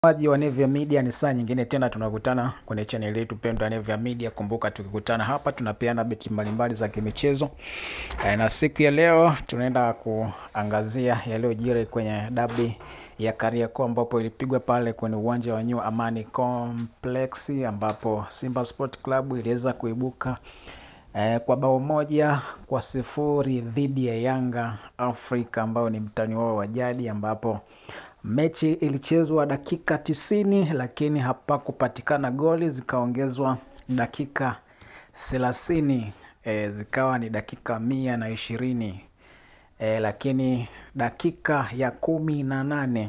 Waji wa Nevia Media, ni saa nyingine tena tunakutana kwenye channel yetu pendwa Nevia Media. Kumbuka tukikutana hapa tunapeana beti mbalimbali za kimichezo. Na siku ya leo tunaenda kuangazia yaliyojiri kwenye dabi ya Kariakoo ambapo ilipigwa pale kwenye uwanja wa New Amani Complex, ambapo Simba Sport Club iliweza kuibuka kwa bao 1-0 dhidi ya Yanga Africa ambao ni mtani wao wa jadi, ambapo mechi ilichezwa dakika 90 lakini hapa kupatikana goli, zikaongezwa dakika 30, zikawa ni dakika 120, lakini dakika ya 18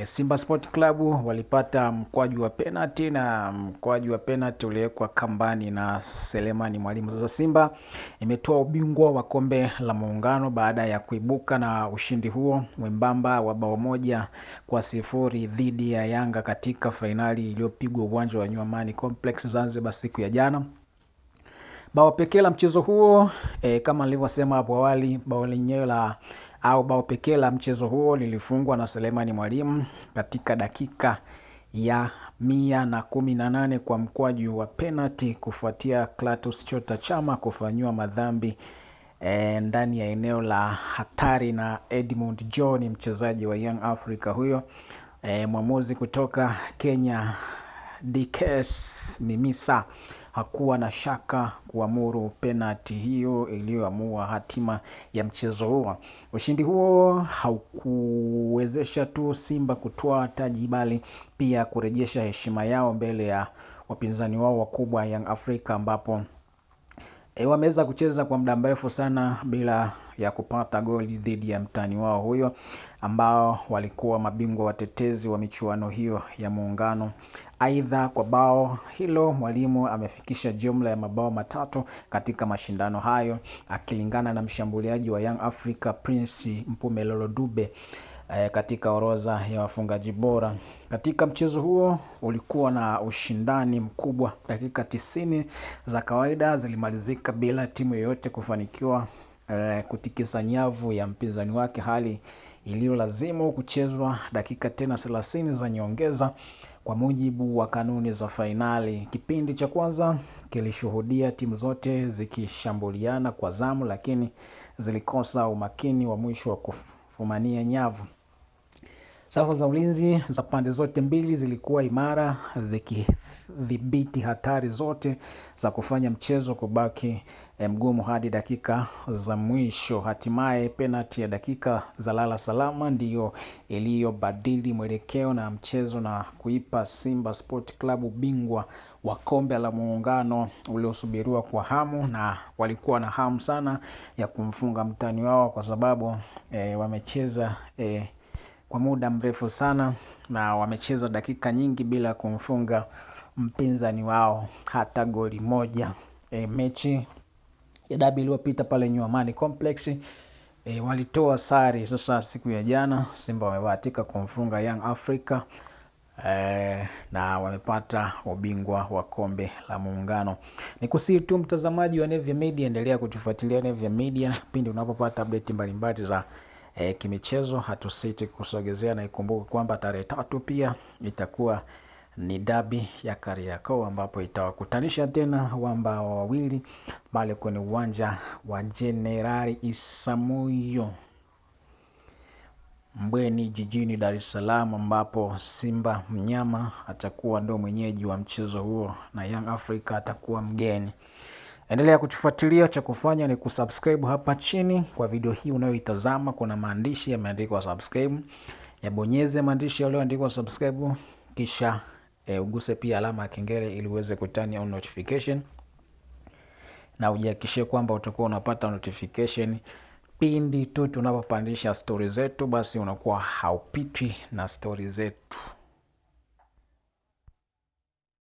Simba Sport Club walipata mkwaju wa penalty, na mkwaju wa penalty uliwekwa kambani na Selemani Mwalimu. Sasa Simba imetoa ubingwa wa kombe la Muungano baada ya kuibuka na ushindi huo mwembamba wa bao 1-0 dhidi ya Yanga katika fainali iliyopigwa uwanja wa New Amani Complex Zanzibar siku ya jana. Bao pekee la mchezo huo kama nilivyosema hapo awali, bao pekee la mchezo huo lilifungwa na Selemani Mwalimu katika dakika ya 118 kwa mkwaju wa penalty, kufuatia Clatous Chota Chama kufanywa madhambi ndani ya eneo la hatari na Edmund John, mchezaji wa Young Africa huyo. Mwamuzi kutoka Kenya DKS Mimisa hakuwa na shaka kuamuru penalty hiyo iliyoamua hatima ya mchezo huo. Ushindi huo haukuwezesha tu Simba kutoa taji, bali pia kurejesha heshima yao mbele ya wapinzani wao wakubwa Young Africa, ambapo wameweza kucheza kwa muda mrefu sana bila ya kupata goli dhidi ya mtani wao huyo, ambao walikuwa mabingwa watetezi wa michuano hiyo ya Muungano. Aidha, kwa bao hilo Mwalimu amefikisha jumla ya mabao 3 katika mashindano hayo, akilingana na mshambuliaji wa Young Africa Prince Mpumelelo Dube katika orodha ya wafungaji bora. Katika mchezo huo ulikuwa na ushindani mkubwa. Dakika 90 za kawaida zilimalizika bila timu yoyote kufanikiwa kutikisa nyavu ya mpinzani wake, hali iliyolazimu kuchezwa dakika tena 30 za nyongeza kwa mujibu wa kanuni za fainali. Kipindi cha kwanza kilishuhudia timu zote zikishambuliana kwa zamu, lakini zilikosa umakini wa mwisho wa kufumania nyavu. Safu za ulinzi za pande zote mbili zilikuwa imara, zikidhibiti hatari zote za kufanya mchezo kubaki mgumu hadi dakika za mwisho. Hatimaye penalty ya dakika za lala salama ndiyo iliyobadili mwelekeo na mchezo na kuipa Simba Sport Club bingwa wa kombe la Muungano uliosubiriwa kwa hamu, na walikuwa na hamu sana ya kumfunga mtani wao kwa sababu wamecheza kwa muda mrefu sana na wamecheza dakika nyingi bila kumfunga mpinzani wao hata goli moja. Mechi ya dabi iliyopita pale New Amani Complex walitoa sare. Sasa siku ya jana Simba wamebahatika kumfunga Young Africa na wamepata ubingwa wa kombe la Muungano. Nikusii tu mtazamaji wa Nevia Media, endelea kutufuatilia Nevia Media pindi unapopata update mbalimbali za kimichezo. Hatusiti kusogezea, na ikumbuke kwamba tarehe 3 pia itakuwa ni dabi ya Kariakoo, ambapo itawakutanisha tena wamba wawili pale kwenye uwanja wa Jenerali Isamuhyo Mbweni jijini Dar es Salaam, ambapo Simba mnyama atakuwa ndo mwenyeji wa mchezo huo na Young Africa atakuwa mgeni. Endelea kutufuatilia, cha kufanya ni kusubscribe hapa chini kwa video hii unayoitazama. Kuna maandishi yameandikwa subscribe, yabonyeze maandishi yaliyoandikwa subscribe, kisha uguse pia alama ya kengele ili uweze kutani on notification, na ujihakikishie kwamba utakuwa unapata notification pindi tu tunapopandisha story zetu, basi unakuwa haupitwi na story zetu.